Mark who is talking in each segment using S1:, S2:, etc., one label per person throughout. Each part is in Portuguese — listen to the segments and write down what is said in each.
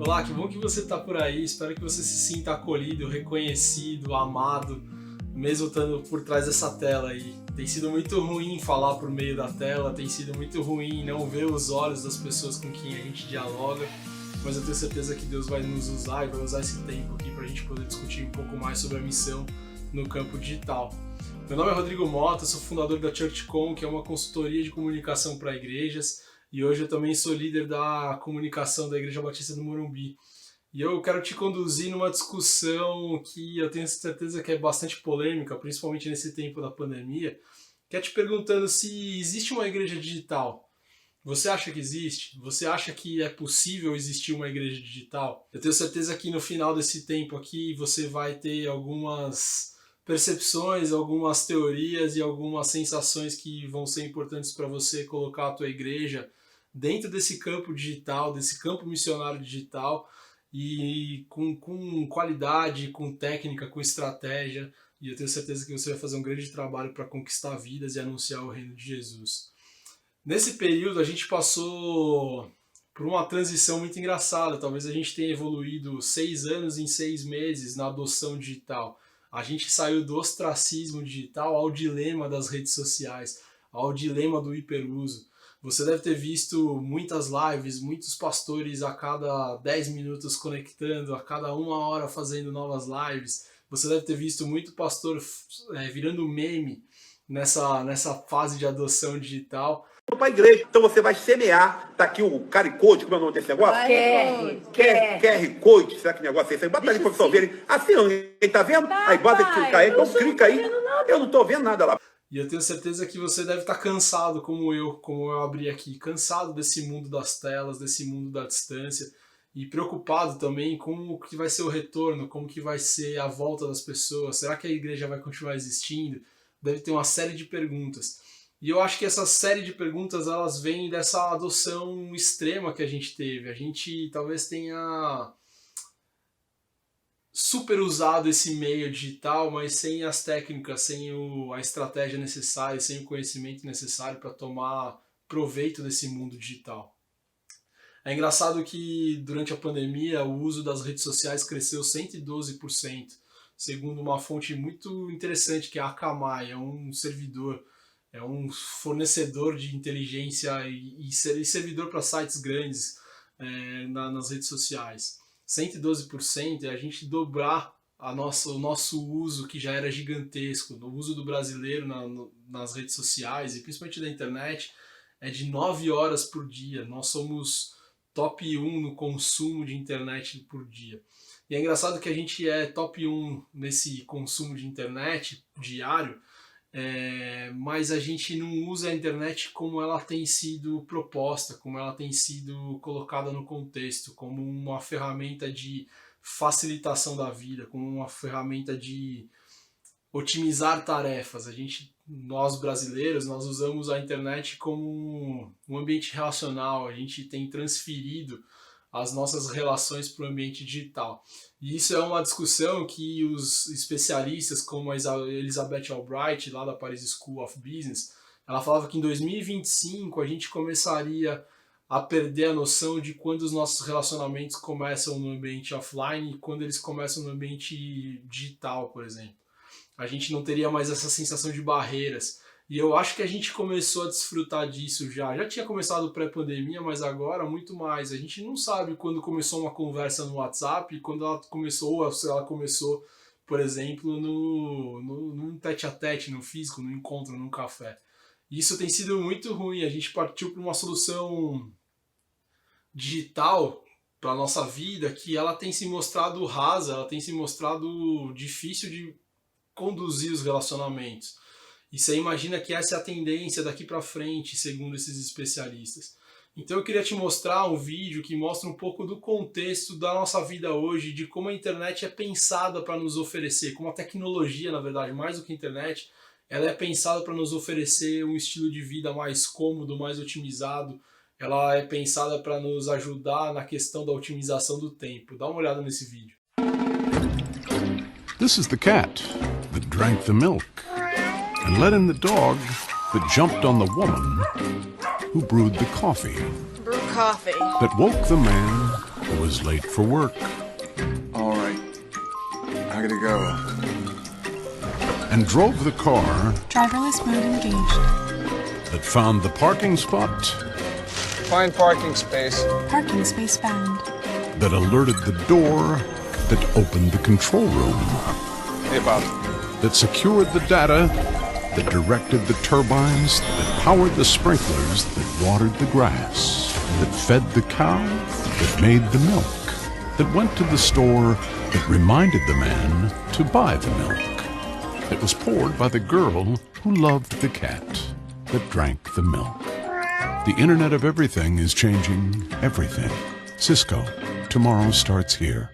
S1: Olá, que bom que você está por aí, espero que você se sinta acolhido, reconhecido, amado, mesmo estando por trás dessa tela aí. Tem sido muito ruim falar por meio da tela, tem sido muito ruim não ver os olhos das pessoas com quem a gente dialoga, mas eu tenho certeza que Deus vai nos usar e vai usar esse tempo aqui para a gente poder discutir um pouco mais sobre a missão no campo digital. Meu nome é Rodrigo Mota, sou fundador da ChurchCom, que é uma consultoria de comunicação para igrejas, e hoje eu também sou líder da comunicação da Igreja Batista do Morumbi. E eu quero te conduzir numa discussão que eu tenho certeza que é bastante polêmica, principalmente nesse tempo da pandemia, que é te perguntando se existe uma igreja digital. Você acha que existe? Você acha que é possível existir uma igreja digital? Eu tenho certeza que no final desse tempo aqui você vai ter algumas percepções, algumas teorias e algumas sensações que vão ser importantes para você colocar a tua igreja dentro desse campo digital, desse campo missionário digital, e com qualidade, com técnica, com estratégia, e eu tenho certeza que você vai fazer um grande trabalho para conquistar vidas e anunciar o reino de Jesus. Nesse período a gente passou por uma transição muito engraçada, talvez a gente tenha evoluído 6 anos em 6 meses na adoção digital. A gente saiu do ostracismo digital ao dilema das redes sociais, ao dilema do hiperuso. Você deve ter visto muitas lives, muitos pastores a cada 10 minutos conectando, a cada 1 hora fazendo novas lives. Você deve ter visto muito pastor virando meme nessa fase de adoção digital.
S2: Para a igreja, então você vai semear, tá aqui o QR Code, como é o nome desse negócio? QR Code, será que negócio é esse aí? Bota ali para o pessoal verem. Assim não, ele tá vendo? Aí bota clicar aí, então clica aí. Eu não tô vendo nada lá.
S1: E eu tenho certeza que você deve estar cansado, como eu abri aqui, cansado desse mundo das telas, desse mundo da distância, e preocupado também com o que vai ser o retorno, como que vai ser a volta das pessoas, será que a igreja vai continuar existindo? Deve ter uma série de perguntas. E eu acho que essa série de perguntas, elas vêm dessa adoção extrema que a gente teve. A gente talvez tenha super usado esse meio digital, mas sem as técnicas, sem a estratégia necessária, sem o conhecimento necessário para tomar proveito desse mundo digital. É engraçado que durante a pandemia o uso das redes sociais cresceu 112%, segundo uma fonte muito interessante que é a Akamai, é um servidor, é um fornecedor de inteligência e servidor para sites grandes nas redes sociais. 112% é a gente dobrar o nosso uso, que já era gigantesco. O uso do brasileiro nas redes sociais e principalmente da internet é de 9 horas por dia. Nós somos top 1 no consumo de internet por dia. E é engraçado que a gente é top 1 nesse consumo de internet diário, mas a gente não usa a internet como ela tem sido proposta, como ela tem sido colocada no contexto, como uma ferramenta de facilitação da vida, como uma ferramenta de otimizar tarefas. Nós brasileiros, nós usamos a internet como um ambiente relacional, a gente tem transferido as nossas relações para o ambiente digital. E isso é uma discussão que os especialistas, como a Elizabeth Albright, lá da Paris School of Business, ela falava que em 2025 a gente começaria a perder a noção de quando os nossos relacionamentos começam no ambiente offline e quando eles começam no ambiente digital, por exemplo. A gente não teria mais essa sensação de barreiras. E eu acho que a gente começou a desfrutar disso já. Já tinha começado pré-pandemia, mas agora muito mais. A gente não sabe quando começou uma conversa no WhatsApp, quando ela começou, ou se ela começou, por exemplo, num tete-a-tete, no físico, no encontro, num café. E isso tem sido muito ruim. A gente partiu para uma solução digital para a nossa vida que ela tem se mostrado rasa, ela tem se mostrado difícil de conduzir os relacionamentos. E você imagina que essa é a tendência daqui para frente, segundo esses especialistas. Então eu queria te mostrar um vídeo que mostra um pouco do contexto da nossa vida hoje, de como a internet é pensada para nos oferecer, como a tecnologia, na verdade, mais do que a internet, ela é pensada para nos oferecer um estilo de vida mais cômodo, mais otimizado. Ela é pensada para nos ajudar na questão da otimização do tempo. Dá uma olhada nesse vídeo.
S3: This is the cat that drank the milk and let in the dog that jumped on the woman who brewed the coffee.
S4: Brew coffee.
S3: That woke the man who was late for work.
S4: All right. I gotta go.
S3: And drove the car
S5: Driverless mode engaged.
S3: that found the parking spot
S4: Find parking space.
S5: Parking space found.
S3: that alerted the door that opened the control room,
S4: Hey, Bob.
S3: that secured the data, that directed the turbines, that powered the sprinklers, that watered the grass, that fed the cow, that made the milk, that went to the store, that reminded the man to buy the milk, that was poured by the girl who loved the cat, that drank the milk. The Internet of Everything is changing everything. Cisco, tomorrow starts here.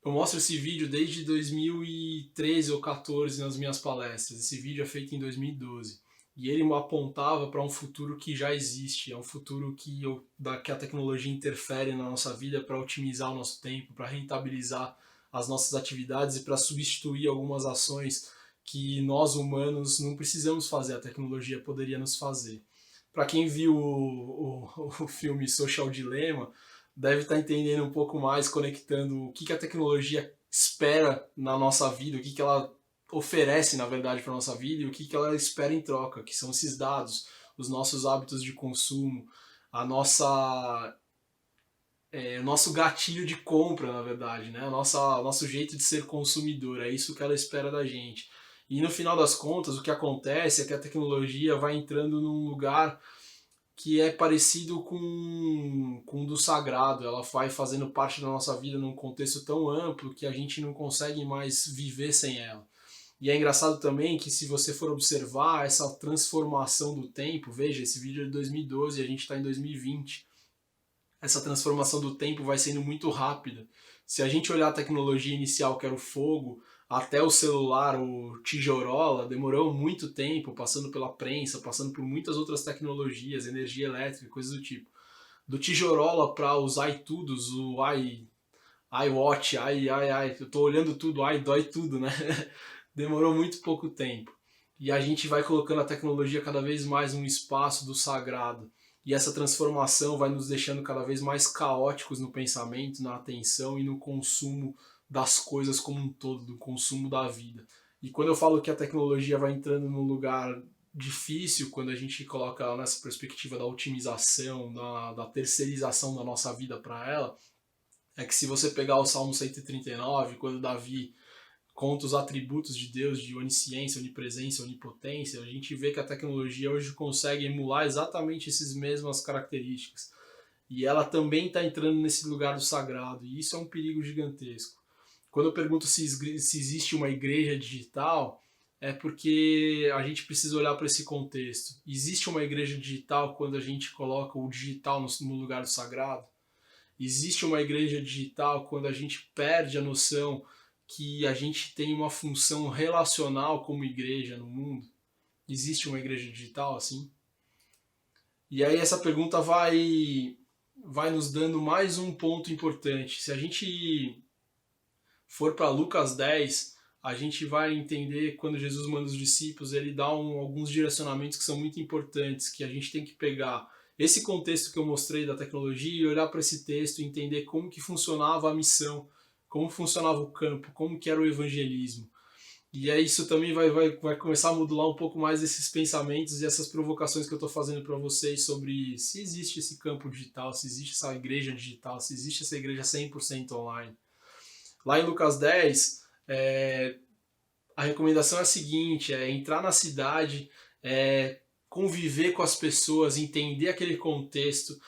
S1: Eu mostro esse vídeo desde 2013 ou 14 nas minhas palestras. Esse vídeo é feito em 2012. E ele apontava para um futuro que já existe. É um futuro que a tecnologia interfere na nossa vida para otimizar o nosso tempo, para rentabilizar as nossas atividades e para substituir algumas ações que nós humanos não precisamos fazer, a tecnologia poderia nos fazer. Para quem viu o filme Social Dilemma, deve estar entendendo um pouco mais, conectando o que a tecnologia espera na nossa vida, o que ela oferece, na verdade, para a nossa vida e o que ela espera em troca, que são esses dados, os nossos hábitos de consumo, nosso gatilho de compra, na verdade, né? Nosso jeito de ser consumidor, é isso que ela espera da gente. E no final das contas, o que acontece é que a tecnologia vai entrando num lugar que é parecido com o do sagrado. Ela vai fazendo parte da nossa vida num contexto tão amplo que a gente não consegue mais viver sem ela. E é engraçado também que, se você for observar essa transformação do tempo, veja, esse vídeo é de 2012 e a gente está em 2020. Essa transformação do tempo vai sendo muito rápida. Se a gente olhar a tecnologia inicial, que era o fogo, até o celular, o tijorola, demorou muito tempo, passando pela prensa, passando por muitas outras tecnologias, energia elétrica, coisas do tipo. Do tijorola para os iTudos, o iWatch, eu tô olhando tudo, dói tudo, né? Demorou muito pouco tempo. E a gente vai colocando a tecnologia cada vez mais num espaço do sagrado. E essa transformação vai nos deixando cada vez mais caóticos no pensamento, na atenção e no consumo das coisas como um todo, do consumo da vida. E quando eu falo que a tecnologia vai entrando num lugar difícil, quando a gente coloca nessa perspectiva da otimização, da terceirização da nossa vida para ela, é que se você pegar o Salmo 139, quando Davi conta os atributos de Deus, de onisciência, onipresença, onipotência, a gente vê que a tecnologia hoje consegue emular exatamente essas mesmas características. E ela também está entrando nesse lugar do sagrado, e isso é um perigo gigantesco. Quando eu pergunto se existe uma igreja digital, é porque a gente precisa olhar para esse contexto. Existe uma igreja digital quando a gente coloca o digital no lugar do sagrado? Existe uma igreja digital quando a gente perde a noção que a gente tem uma função relacional como igreja no mundo? Existe uma igreja digital assim? E aí essa pergunta vai nos dando mais um ponto importante. Se a gente for para Lucas 10, a gente vai entender quando Jesus manda os discípulos, ele dá alguns direcionamentos que são muito importantes, que a gente tem que pegar esse contexto que eu mostrei da tecnologia e olhar para esse texto e entender como que funcionava a missão, como funcionava o campo, como que era o evangelismo. E aí isso também vai começar a modular um pouco mais esses pensamentos e essas provocações que eu estou fazendo para vocês sobre se existe esse campo digital, se existe essa igreja digital, se existe essa igreja 100% online. Lá em Lucas 10, a recomendação é a seguinte, é entrar na cidade, conviver com as pessoas, entender aquele contexto,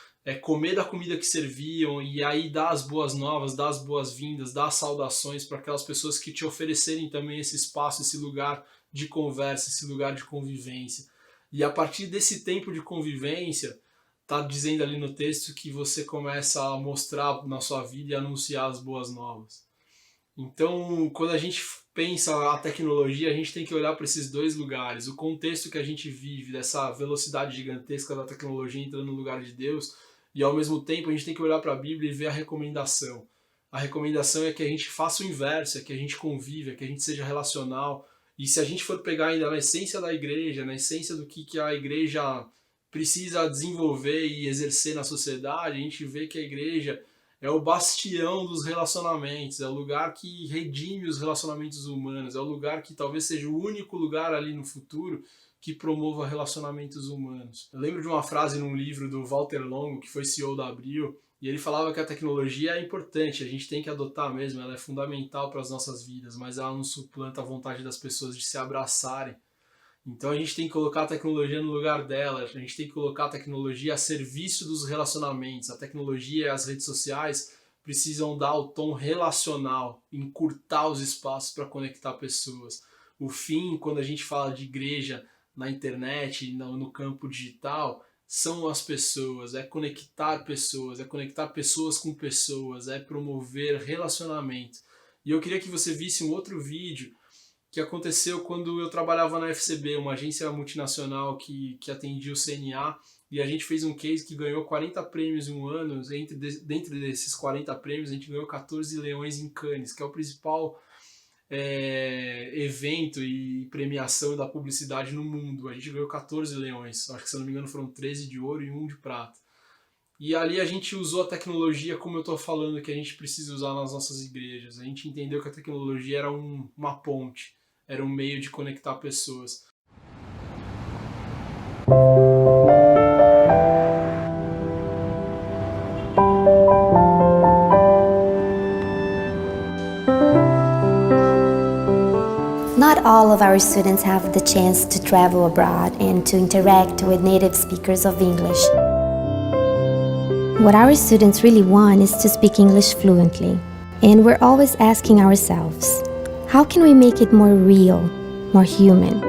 S1: comer da comida que serviam e aí dar as boas novas, dar as boas-vindas, dar as saudações para aquelas pessoas que te oferecerem também esse espaço, esse lugar de conversa, esse lugar de convivência. E a partir desse tempo de convivência, está dizendo ali no texto que você começa a mostrar na sua vida e anunciar as boas novas. Então, quando a gente pensa a tecnologia, a gente tem que olhar para esses dois lugares. O contexto que a gente vive, dessa velocidade gigantesca da tecnologia entrando no lugar de Deus, e ao mesmo tempo a gente tem que olhar para a Bíblia e ver a recomendação. A recomendação é que a gente faça o inverso, é que a gente conviva, é que a gente seja relacional. E se a gente for pegar ainda na essência da igreja, na essência do que a igreja precisa desenvolver e exercer na sociedade, a gente vê que a igreja é o bastião dos relacionamentos, é o lugar que redime os relacionamentos humanos, é o lugar que talvez seja o único lugar ali no futuro que promova relacionamentos humanos. Eu lembro de uma frase num livro do Walter Longo, que foi CEO da Abril, e ele falava que a tecnologia é importante, a gente tem que adotar mesmo, ela é fundamental para as nossas vidas, mas ela não suplanta a vontade das pessoas de se abraçarem. Então a gente tem que colocar a tecnologia no lugar dela, a gente tem que colocar a tecnologia a serviço dos relacionamentos. A tecnologia e as redes sociais precisam dar o tom relacional, encurtar os espaços para conectar pessoas. O fim, quando a gente fala de igreja na internet, no campo digital, são as pessoas, é conectar pessoas com pessoas, é promover relacionamento. E eu queria que você visse um outro vídeo que aconteceu quando eu trabalhava na FCB, uma agência multinacional que atendia o CNA, e a gente fez um case que ganhou 40 prêmios em um ano. Dentro desses 40 prêmios, a gente ganhou 14 leões em Cannes, que é o principal evento e premiação da publicidade no mundo. A gente ganhou 14 leões, acho que se eu não me engano foram 13 de ouro e 1 de prata. E ali a gente usou a tecnologia como eu estou falando que a gente precisa usar nas nossas igrejas. A gente entendeu que a tecnologia era uma ponte, era um meio de conectar pessoas.
S6: Not all of our students have the chance to travel abroad and to interact with native speakers of English. What our students really want is to speak English fluently, and we're always asking ourselves, how can we make it more real, more human?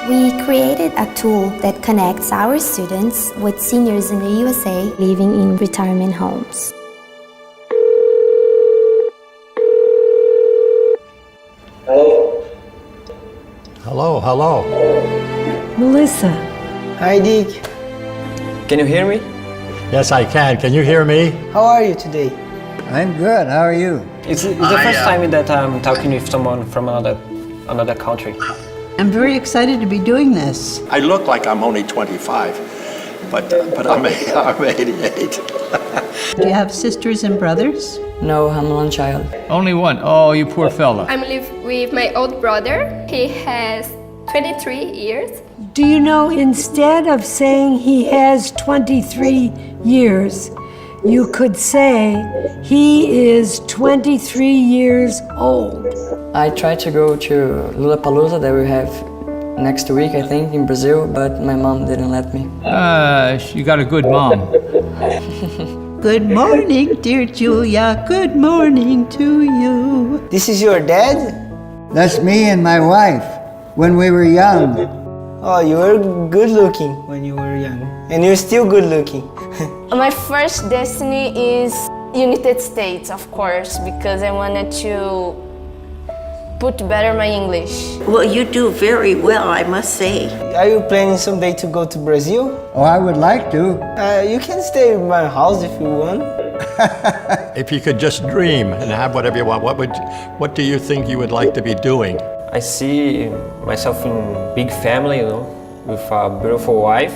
S6: We created a tool that connects our students with seniors in the USA living in retirement homes.
S7: Hello.
S8: Melissa.
S9: Hi, Dick. Can you hear me?
S7: Yes, I can. Can you hear me?
S9: How are you today?
S7: I'm good. How are you?
S9: It's the first time that I'm talking with someone from another country.
S8: I'm very excited to be doing this.
S10: I look like I'm only 25, but I'm 88.
S8: Do you have sisters and brothers?
S9: No, I'm one child.
S7: Only one. Oh, you poor fella.
S11: I'm living with my old brother. He has 23 years.
S8: Do you know, instead of saying he has 23 years, you could say he is 23 years old.
S9: I tried to go to Lollapalooza that we have next week, I think, in Brazil, but my mom didn't let me.
S7: You got a good mom.
S8: Good morning, dear Julia. Good morning to you.
S9: This is your dad?
S7: That's me and my wife when we were young.
S9: Oh, you were good looking when you were young. And you're still good looking.
S11: My first destiny is United States, of course, because I wanted to put better my English.
S12: Well, you do very well, I must say.
S9: Are you planning someday to go to Brazil?
S7: Oh, I would like to.
S9: You can stay in my house if you want.
S10: If you could just dream and have whatever you want, what do you think you would like to be doing?
S9: I see myself in a big family, with a beautiful wife.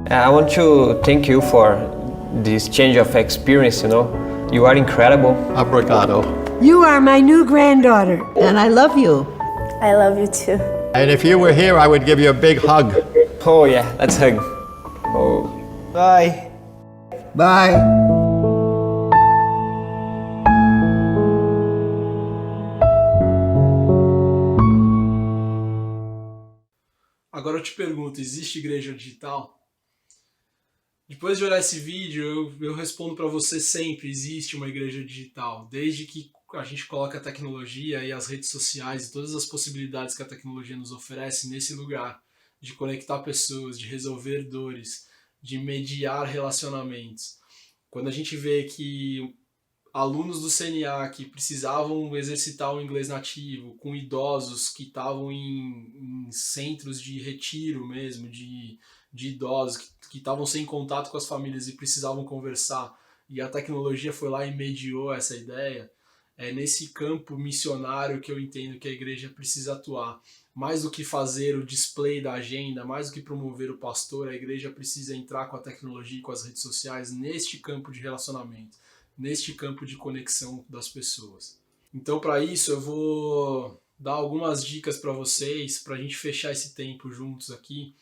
S9: I want to thank you for this change of experience, You are incredible.
S10: Obrigado.
S8: You are my new granddaughter, and I love you.
S11: I love you too.
S10: And if you were here, I would give you a big hug.
S9: Oh yeah, let's hug. Oh. Bye.
S7: Bye.
S1: Agora eu te pergunto, existe igreja digital? Depois de olhar esse vídeo, eu respondo para você sempre, existe uma igreja digital. Desde que a gente coloca a tecnologia e as redes sociais e todas as possibilidades que a tecnologia nos oferece nesse lugar de conectar pessoas, de resolver dores, de mediar relacionamentos. Quando a gente vê que alunos do CNA que precisavam exercitar o inglês nativo, com idosos que estavam em centros de retiro mesmo, de idosos que estavam sem contato com as famílias e precisavam conversar, e a tecnologia foi lá e mediou essa ideia, é nesse campo missionário que eu entendo que a igreja precisa atuar. Mais do que fazer o display da agenda, mais do que promover o pastor, a igreja precisa entrar com a tecnologia e com as redes sociais neste campo de relacionamento, neste campo de conexão das pessoas. Então, para isso, eu vou dar algumas dicas para vocês, para a gente fechar esse tempo juntos aqui,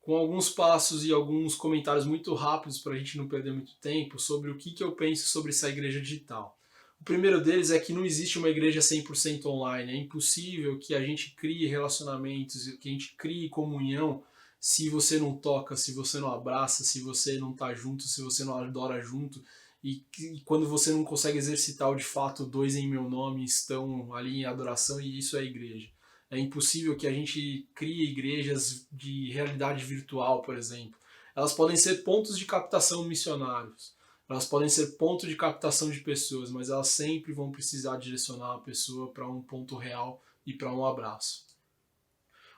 S1: com alguns passos e alguns comentários muito rápidos para a gente não perder muito tempo sobre o que eu penso sobre essa igreja digital. O primeiro deles é que não existe uma igreja 100% online. É impossível que a gente crie relacionamentos, que a gente crie comunhão se você não toca, se você não abraça, se você não está junto, se você não adora junto. E quando você não consegue exercitar o de fato, dois em meu nome estão ali em adoração, e isso é igreja. É impossível que a gente crie igrejas de realidade virtual, por exemplo. Elas podem ser pontos de captação missionários. Elas podem ser ponto de captação de pessoas, mas elas sempre vão precisar direcionar a pessoa para um ponto real e para um abraço.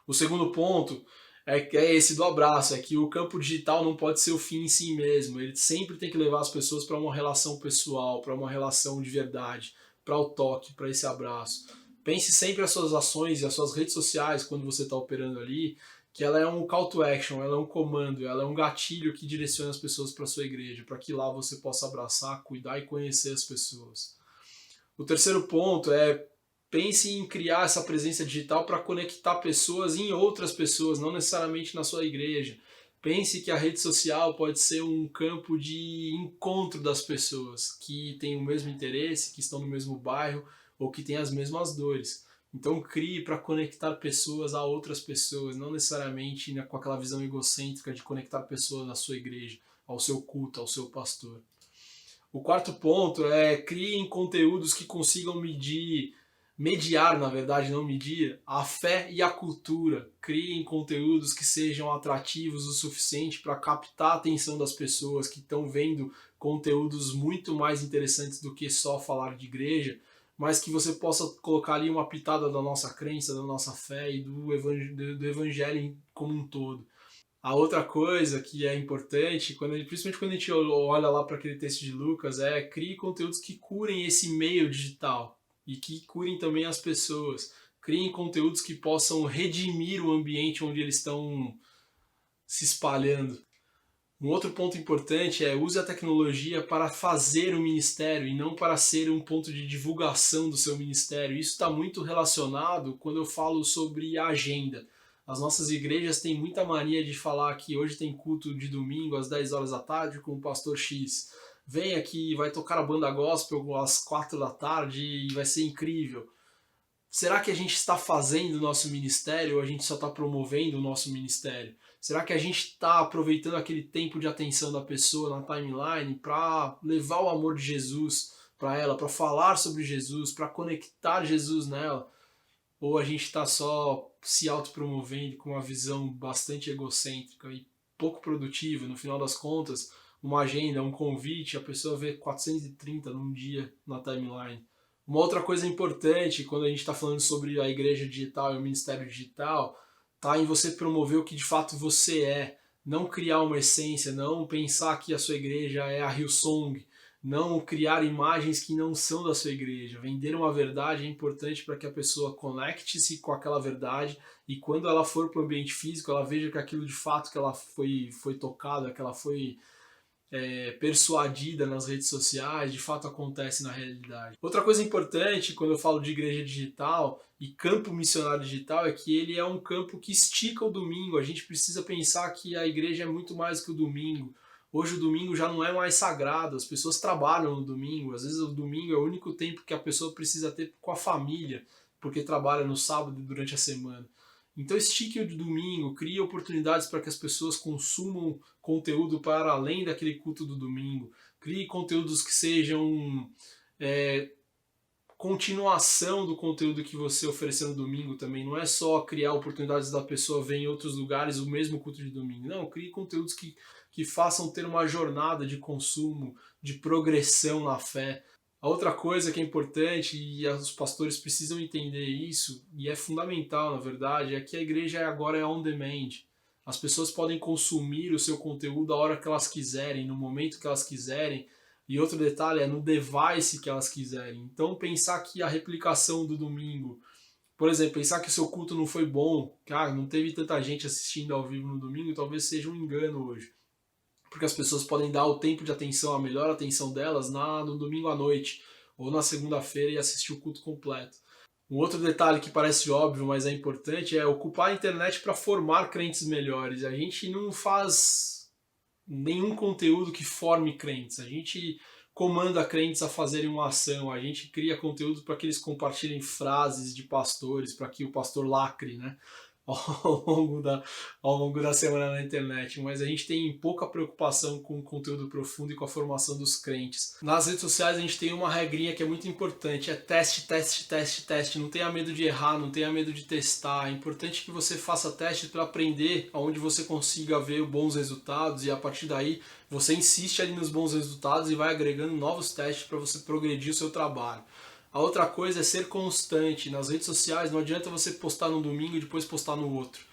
S1: O segundo ponto é esse do abraço, é que o campo digital não pode ser o fim em si mesmo. Ele sempre tem que levar as pessoas para uma relação pessoal, para uma relação de verdade, para o toque, para esse abraço. Pense sempre as suas ações e as suas redes sociais quando você está operando ali, que ela é um call to action, ela é um comando, ela é um gatilho que direciona as pessoas para a sua igreja, para que lá você possa abraçar, cuidar e conhecer as pessoas. O terceiro ponto é pense em criar essa presença digital para conectar pessoas em outras pessoas, não necessariamente na sua igreja. Pense que a rede social pode ser um campo de encontro das pessoas que têm o mesmo interesse, que estão no mesmo bairro ou que têm as mesmas dores. Então crie para conectar pessoas a outras pessoas, não necessariamente com aquela visão egocêntrica de conectar pessoas à sua igreja, ao seu culto, ao seu pastor. O quarto ponto é criem conteúdos que consigam mediar, na verdade, não medir, a fé e a cultura. Criem conteúdos que sejam atrativos o suficiente para captar a atenção das pessoas que estão vendo conteúdos muito mais interessantes do que só falar de igreja, mas que você possa colocar ali uma pitada da nossa crença, da nossa fé e do evangelho como um todo. A outra coisa que é importante, principalmente quando a gente olha lá para aquele texto de Lucas, é crie conteúdos que curem esse meio digital e que curem também as pessoas. Criem conteúdos que possam redimir o ambiente onde eles estão se espalhando. Um outro ponto importante é use a tecnologia para fazer o ministério e não para ser um ponto de divulgação do seu ministério. Isso está muito relacionado quando eu falo sobre a agenda. As nossas igrejas têm muita mania de falar que hoje tem culto de domingo às 10 horas da tarde com o pastor X. Vem aqui, vai tocar a banda gospel às 4 da tarde e vai ser incrível. Será que a gente está fazendo o nosso ministério ou a gente só está promovendo o nosso ministério? Será que a gente está aproveitando aquele tempo de atenção da pessoa na timeline para levar o amor de Jesus para ela, para falar sobre Jesus, para conectar Jesus nela? Ou a gente está só se autopromovendo com uma visão bastante egocêntrica e pouco produtiva? No final das contas, uma agenda, um convite, a pessoa vê 430 num dia na timeline. Uma outra coisa importante quando a gente está falando sobre a igreja digital e o ministério digital está em você promover o que de fato você é, não criar uma essência, não pensar que a sua igreja é a Hillsong, não criar imagens que não são da sua igreja. Vender uma verdade é importante para que a pessoa conecte-se com aquela verdade e quando ela for para o ambiente físico, ela veja que aquilo de fato que ela foi tocada, que ela foi persuadida nas redes sociais, de fato acontece na realidade. Outra coisa importante quando eu falo de igreja digital e campo missionário digital é que ele é um campo que estica o domingo. A gente precisa pensar que a igreja é muito mais que o domingo. Hoje o domingo já não é mais sagrado, as pessoas trabalham no domingo, às vezes o domingo é o único tempo que a pessoa precisa ter com a família, porque trabalha no sábado e durante a semana. Então estique o domingo, crie oportunidades para que as pessoas consumam conteúdo para além daquele culto do domingo. Crie conteúdos que sejam continuação do conteúdo que você ofereceu no domingo também. Não é só criar oportunidades da pessoa ver em outros lugares o mesmo culto de domingo. Não, crie conteúdos que façam ter uma jornada de consumo, de progressão na fé. A outra coisa que é importante, e os pastores precisam entender isso, e é fundamental, na verdade, é que a igreja agora é on demand. As pessoas podem consumir o seu conteúdo a hora que elas quiserem, no momento que elas quiserem. E outro detalhe é no device que elas quiserem. Então pensar que a replicação do domingo, por exemplo, pensar que o seu culto não foi bom, não teve tanta gente assistindo ao vivo no domingo, talvez seja um engano hoje. Porque as pessoas podem dar o tempo de atenção, a melhor atenção delas no domingo à noite ou na segunda-feira e assistir o culto completo. Um outro detalhe que parece óbvio, mas é importante, é ocupar a internet para formar crentes melhores. A gente não faz nenhum conteúdo que forme crentes. A gente comanda crentes a fazerem uma ação. A gente cria conteúdo para que eles compartilhem frases de pastores, para que o pastor lacre, né? Ao longo da semana na internet, mas a gente tem pouca preocupação com o conteúdo profundo e com a formação dos crentes. Nas redes sociais a gente tem uma regrinha que é muito importante, é teste, teste, teste, teste. Não tenha medo de errar, não tenha medo de testar. É importante que você faça testes para aprender aonde você consiga ver bons resultados, e a partir daí você insiste ali nos bons resultados e vai agregando novos testes para você progredir o seu trabalho. A outra coisa é ser constante. Nas redes sociais não adianta você postar num domingo e depois postar no outro.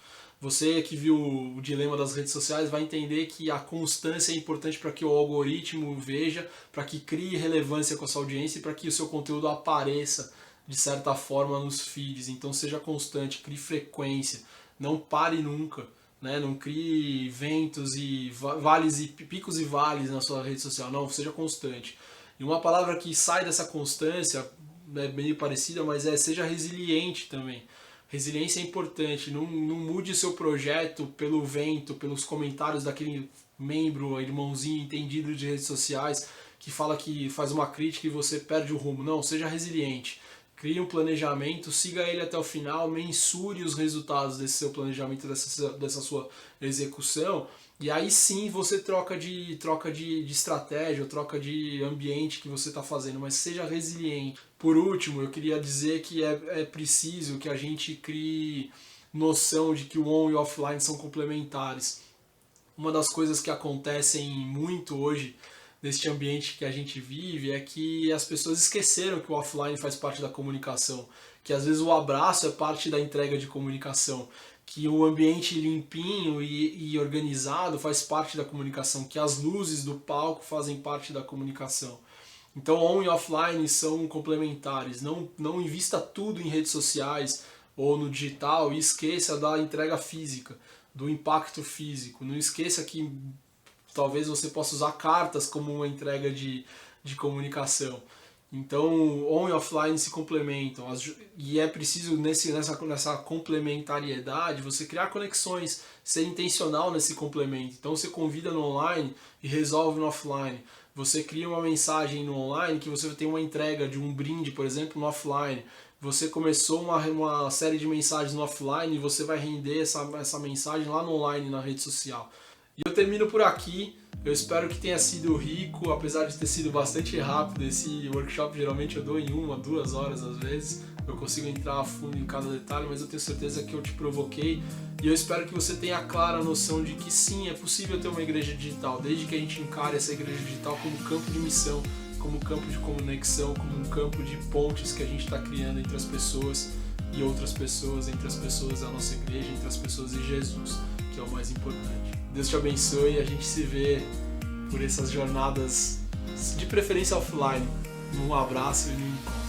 S1: Você que viu o dilema das redes sociais vai entender que a constância é importante para que o algoritmo veja, para que crie relevância com a sua audiência e para que o seu conteúdo apareça de certa forma nos feeds. Então seja constante, crie frequência, não pare nunca, né? Não crie ventos e vales e picos e vales na sua rede social, não, seja constante. E uma palavra que sai dessa constância, é meio parecida, mas seja resiliente também. Resiliência é importante, não mude o seu projeto pelo vento, pelos comentários daquele membro, irmãozinho entendido de redes sociais, que fala que faz uma crítica e você perde o rumo. Não, seja resiliente. Crie um planejamento, siga ele até o final, mensure os resultados desse seu planejamento, dessa sua execução, e aí sim você troca de estratégia, ou troca de ambiente que você está fazendo, mas seja resiliente. Por último, eu queria dizer que é preciso que a gente crie noção de que o on e o offline são complementares. Uma das coisas que acontecem muito hoje neste ambiente que a gente vive é que as pessoas esqueceram que o offline faz parte da comunicação, que às vezes o abraço é parte da entrega de comunicação, que o ambiente limpinho e organizado faz parte da comunicação, que as luzes do palco fazem parte da comunicação. Então on e offline são complementares. Não invista tudo em redes sociais ou no digital e esqueça da entrega física, do impacto físico. Não esqueça que talvez você possa usar cartas como uma entrega de comunicação. Então, on e offline se complementam. E é preciso, nessa complementariedade, você criar conexões, ser intencional nesse complemento. Então, você convida no online e resolve no offline. Você cria uma mensagem no online que você tem uma entrega de um brinde, por exemplo, no offline. Você começou uma série de mensagens no offline e você vai render essa mensagem lá no online, na rede social. E eu termino por aqui. Eu espero que tenha sido rico, apesar de ter sido bastante rápido. Esse workshop geralmente eu dou em 1, 2 horas às vezes. Eu consigo entrar a fundo em cada detalhe, mas eu tenho certeza que eu te provoquei. E eu espero que você tenha a clara noção de que sim, é possível ter uma igreja digital, desde que a gente encare essa igreja digital como campo de missão, como campo de conexão, como um campo de pontes que a gente está criando entre as pessoas e outras pessoas, entre as pessoas da nossa igreja, entre as pessoas e Jesus, que é o mais importante. Deus te abençoe e a gente se vê por essas jornadas, de preferência offline. Um abraço e um encontro.